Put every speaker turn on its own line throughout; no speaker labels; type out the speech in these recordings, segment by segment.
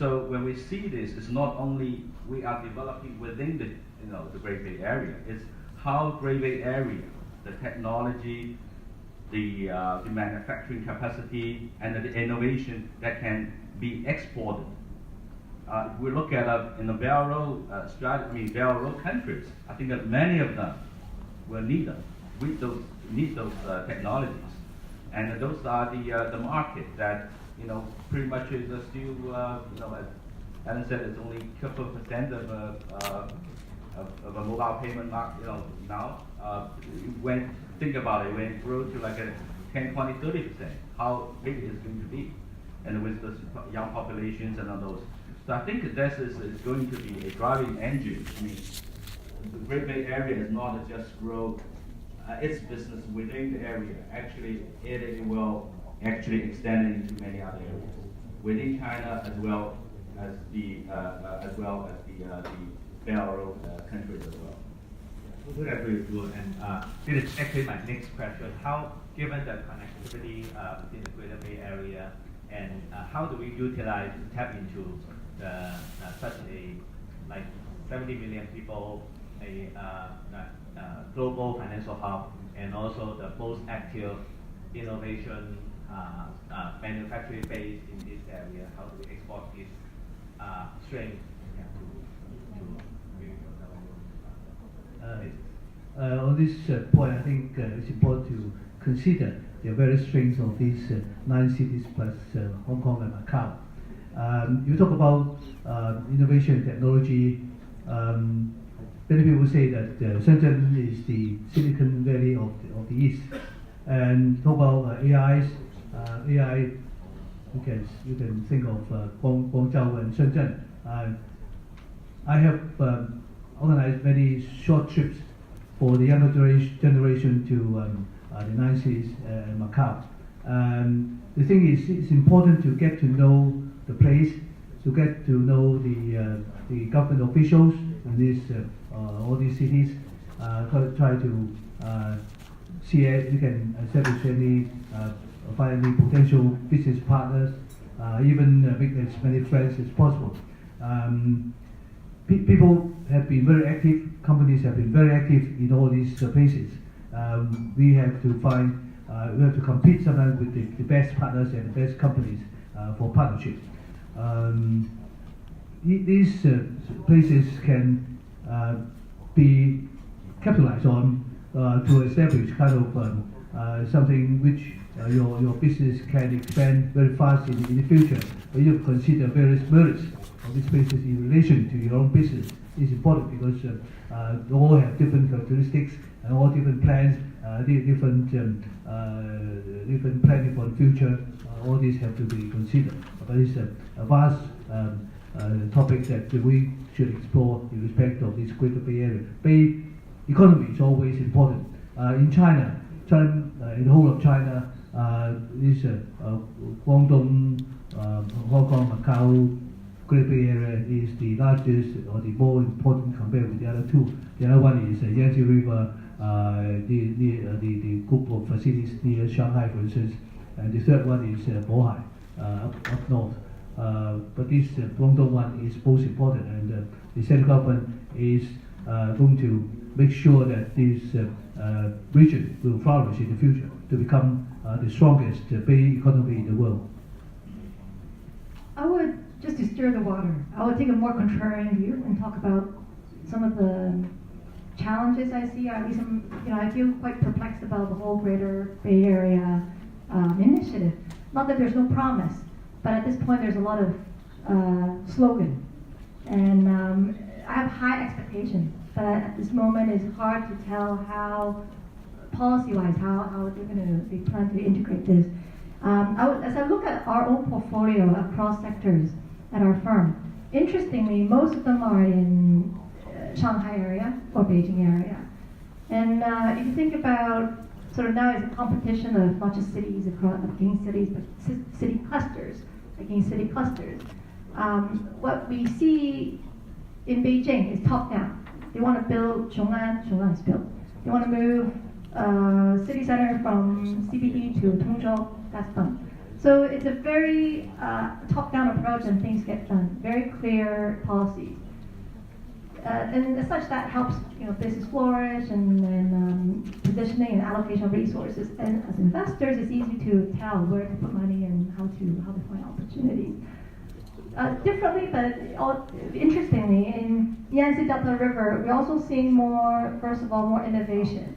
So when we see this, it's not only we are developing within the the Great Bay Area. It's how Great Bay Area, the technology, the manufacturing capacity, and the innovation that can be exported. If we look at in the Belt Road Belt Road countries, I think that many of them will need them. Need those technologies, and those are the market that pretty much is still as Alan said, it's only a couple of percent of a mobile payment market. Now when think about it, when it grows to like a 10, 20, 30%, how big it is going to be, and with the young populations and all those. So I think this is going to be a driving engine. I mean, the Great Bay Area is not just grow its business within the area. Actually, it will actually extend into many other areas within China as well as the Belt Road countries as well.
Totally agree with you. And this is actually my next question. How, given the connectivity within the Greater Bay Area, and how do we utilize, tap into the such a 70 million people, a global financial hub, and also the most active innovation manufacturing base in this area? How do we export this strength
on this point, I think it's important to consider the various strengths of these 9 cities plus Hong Kong and Macau. You talk about innovation and technology. Many people say that Shenzhen is the Silicon Valley of the East. And talk about AI. You can think of Guangzhou and Shenzhen. I have organized many short trips for the younger generation to the 9 cities and Macau. The thing is, it's important to get to know the place, to get to know the government officials in all these cities. Try to see if you can establish find any potential business partners, even make as many friends as possible. People have been very active, companies have been very active in all these places. We have to compete sometimes with the best partners and the best companies for partnership. These places can be capitalized on to establish kind of something which your business can expand very fast in the future. But you consider various merits of these places in relation to your own business. It's important because they all have different characteristics and all different plans, different planning for the future. All these have to be considered. But it's a vast topic that we should explore in respect of this Greater Bay Area. Bay economy is always important. In China, in the whole of China, this Guangdong, Hong Kong, Macau, Great Bay Area is the largest or the more important compared with the other two. The other one is Yangtze River, the group of facilities near Shanghai, for instance, and the third one is Bohai, up north. But this Guangdong one is most important, and the central government is going to make sure that this region will flourish in the future to become the strongest bay economy in the world.
I would, just to stir the water, I would take a more contrarian view and talk about some of the challenges I see. At least I feel quite perplexed about the whole Greater Bay Area initiative. Not that there's no promise, but at this point there's a lot of slogan, and I have high expectations. But at this moment, it's hard to tell how, policy-wise, how they plan to integrate this. As I look at our own portfolio across sectors at our firm, interestingly, most of them are in Shanghai area or Beijing area. And if you think about, sort of now it's a competition of not just cities against cities, but city clusters against city clusters. What we see in Beijing is top-down. They want to build Zhong'an is built. They want to move city center from CBD to Tongzhou, that's done. So it's a very top-down approach and things get done, very clear policies. And as such, that helps business flourish and positioning and allocation of resources. And as investors, it's easy to tell where to put money and how to find opportunities. Differently, but interestingly, in Yangtze Delta River, we're also seeing more, first of all, more innovation.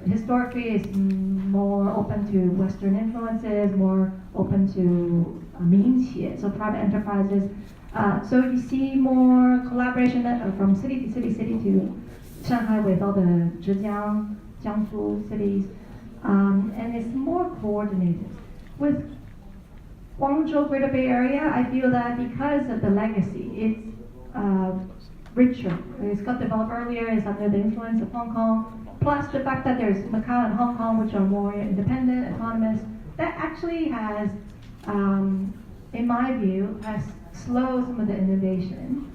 Historically, it's more open to Western influences, more open to 民营企业, so private enterprises. So you see more collaboration from city to Shanghai with all the Zhejiang, Jiangsu cities, and it's more coordinated. With Guangzhou Greater Bay Area, I feel that because of the legacy, it's richer. It's got developed earlier, it's under the influence of Hong Kong, plus the fact that there's Macau and Hong Kong, which are more independent, autonomous, that actually has, in my view, has slowed some of the innovation.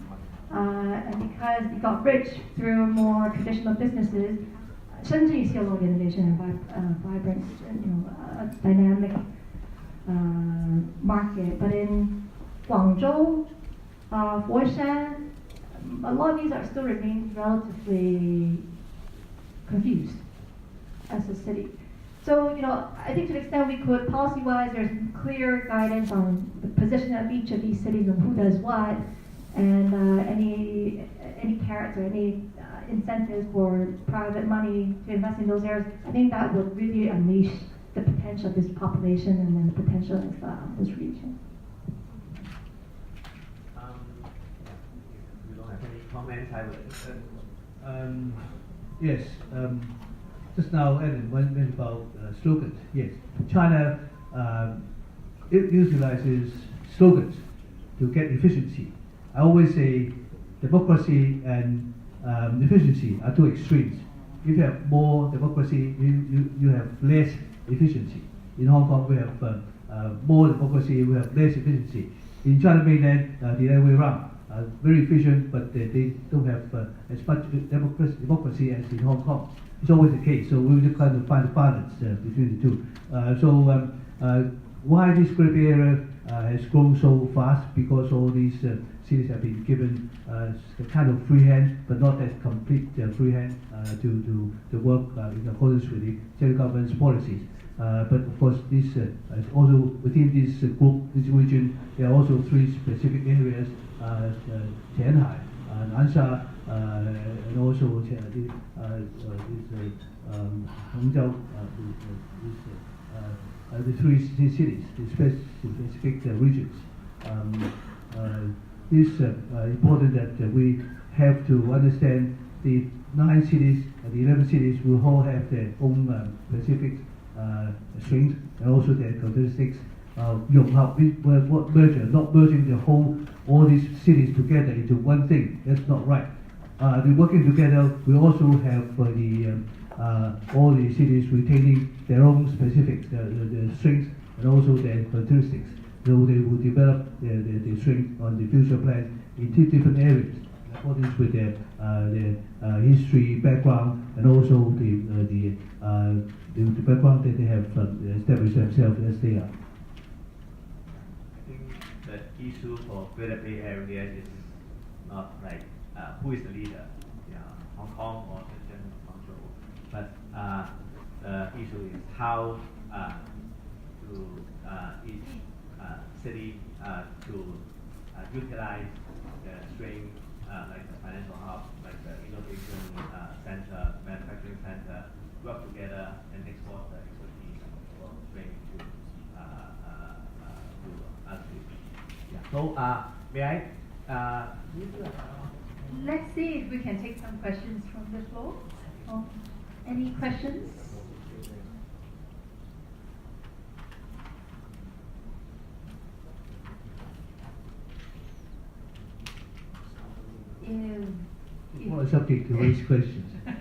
And because it got rich through more traditional businesses, Shenzhen you see a lot of innovation and vibrant, dynamic market. But in Guangzhou, Foshan, a lot of these are still remain relatively confused as a city. So, I think to the extent we could, policy-wise, there's clear guidance on the position of each of these cities and who does what, and any carrots or any incentives for private money to invest in those areas. I think that would really unleash the potential of this population and then the potential of this region.
We don't have any comments. I would.
Yes. Just now, Ellen went about slogans. Yes, China it utilizes slogans to get efficiency. I always say democracy and efficiency are two extremes. If you have more democracy, you have less efficiency. In Hong Kong, we have more democracy, we have less efficiency. In China mainland, the other way around. Very efficient, but they don't have as much democracy as in Hong Kong. It's always the case, so we just kind of find a balance between the two. Why this Greater Bay Area has grown so fast? Because all these cities have been given a kind of free hand, but not as complete free hand to work in accordance with the central government's policies. But of course, this also within this group, this region, there are also three specific areas: Tianhai, Nansha, and also Hangzhou. The three cities, the specific regions. It's important that we have to understand the 9 cities and the 11 cities will all have their own specific strengths and also their characteristics. Merger, not merging all these cities together into one thing. That's not right. The working together, we also have all the cities retaining their own specifics, the strengths and also their characteristics. So they will develop their strength on the future plan in 2 different areas, in accordance with their history, background, and also the background that they have established themselves as they are.
I think the issue for Greater Bay Area is not like who is the leader, Hong Kong or Shenzhen or Guangzhou, but the issue is how to each city to utilize the strength, like the financial hub, like the innovation center, manufacturing center, work together and export the expertise or strength to us. Yeah. So may I?
Let's see if we can take some questions from the floor. Any questions?
Well, subject to raise questions.
All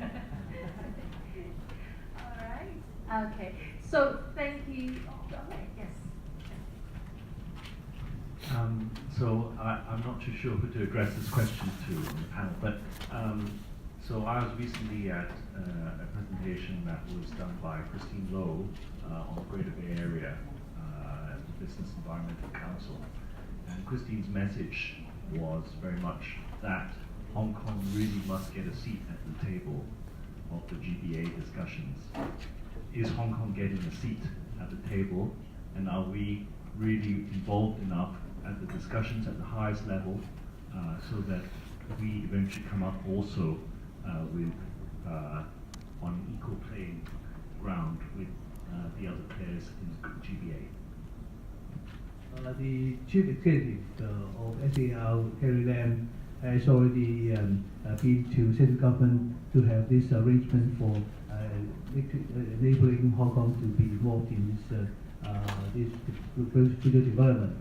right. Okay. So thank you. Yes.
So I'm not too sure who to address this question to on the panel, but so I was recently at a presentation that was done by Christine Lowe on the Greater Bay Area, Business Environmental Council. And Christine's message was very much that Hong Kong really must get a seat at the table of the GBA discussions. Is Hong Kong getting a seat at the table, and are we really involved enough at the discussions at the highest level so that we eventually come up also with on equal playing ground with the other players in GBA?
The chief executive of SAR, Carrie Lam, has already been to central government to have this arrangement for enabling Hong Kong to be involved in this future development,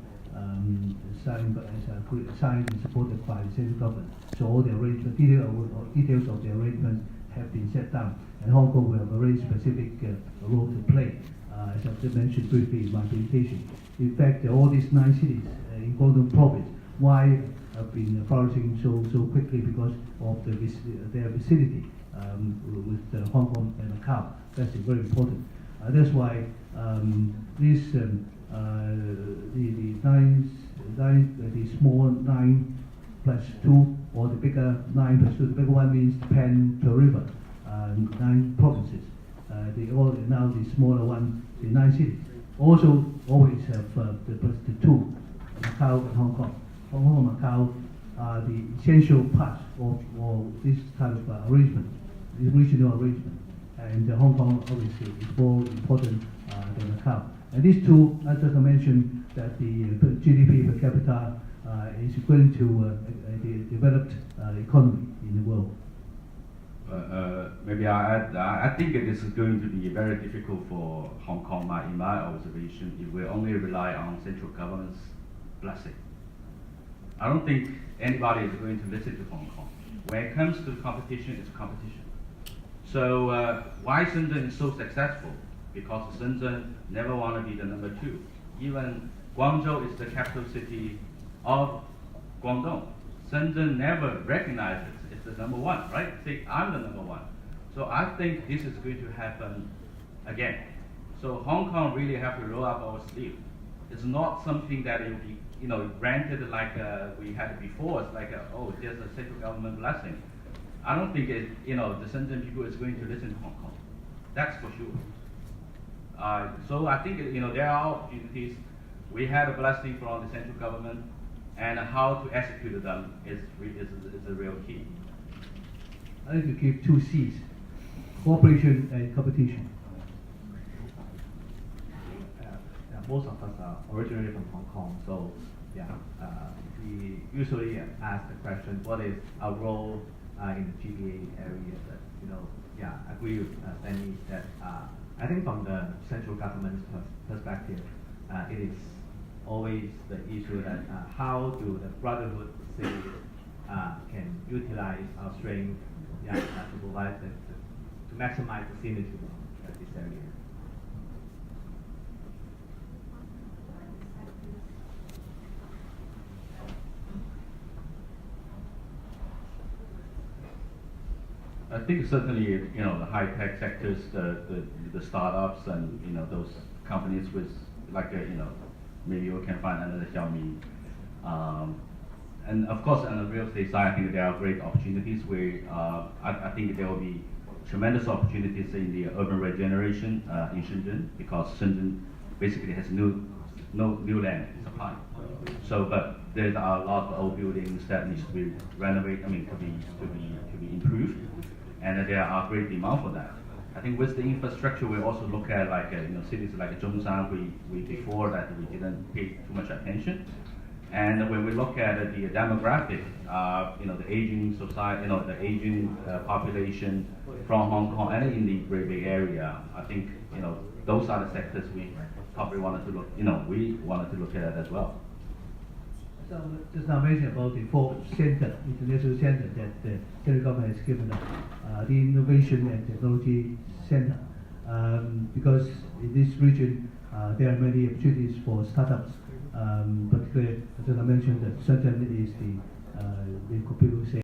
signed and supported by the central government. So all the arrangement, details of the arrangement have been set down, and Hong Kong will have a very specific role to play, as I've just mentioned briefly in my presentation. In fact, all these 9 cities in Guangdong province, why have been flourishing so quickly? Because of their vicinity with Hong Kong and Macau. That's very important. That's why the small 9 plus 2, or the bigger 9 plus 2, the bigger one means Japan per river, 9 provinces. Now the smaller one, the 9 cities. Also always have the 2, Macau and Hong Kong. Hong Kong and Macau are the essential parts of this kind of arrangement, this regional arrangement. And Hong Kong obviously is more important than Macau. And these two, as I mentioned, that the GDP per capita is equivalent to the developed economy in the world.
Maybe I add, I think it is going to be very difficult for Hong Kong, in my observation, if we only rely on central government's blessing. I don't think anybody is going to listen to Hong Kong. When it comes to competition, it's competition. So why Shenzhen is so successful? Because Shenzhen never want to be the number 2. Even Guangzhou is the capital city of Guangdong. Shenzhen never recognizes it's the number 1, right? Say, I'm the number 1. So I think this is going to happen again. So Hong Kong really have to roll up our sleeve. It's not something that it will be, granted like we had before. It's like, there's a central government blessing. I don't think the Shenzhen people is going to listen to Hong Kong. That's for sure. So I think there are opportunities. We had a blessing from the central government, and how to execute them is a real key.
I like to give 2 C's: cooperation and competition.
Most of us are originally from Hong Kong, so we usually ask the question, what is our role in the GBA area? But I agree with Stanley that I think from the central government's perspective, it is always the issue that how do the brotherhood cities can utilize our strength to provide to maximize the synergy of this area.
I think certainly, the high-tech sectors, the startups, and those companies with maybe we can find another Xiaomi. And of course, on the real estate side, I think there are great opportunities where I think there will be tremendous opportunities in the urban regeneration in Shenzhen, because Shenzhen basically has no new land supply. So, but there are a lot of old buildings that needs to be renovated. To be improved, and there are great demand for that. I think with the infrastructure, we also look at cities like Zhongshan. We before that we didn't pay too much attention, and when we look at the demographic, the aging society, the aging population from Hong Kong and in the Great Bay Area, I think those are the sectors we probably wanted to look. We wanted to look at it as well.
So just now mentioned about the 4th center, international center that the central government has given us, the Innovation and Technology Center, because in this region there are many opportunities for startups. Particularly, as I mentioned, that Shenzhen is the people say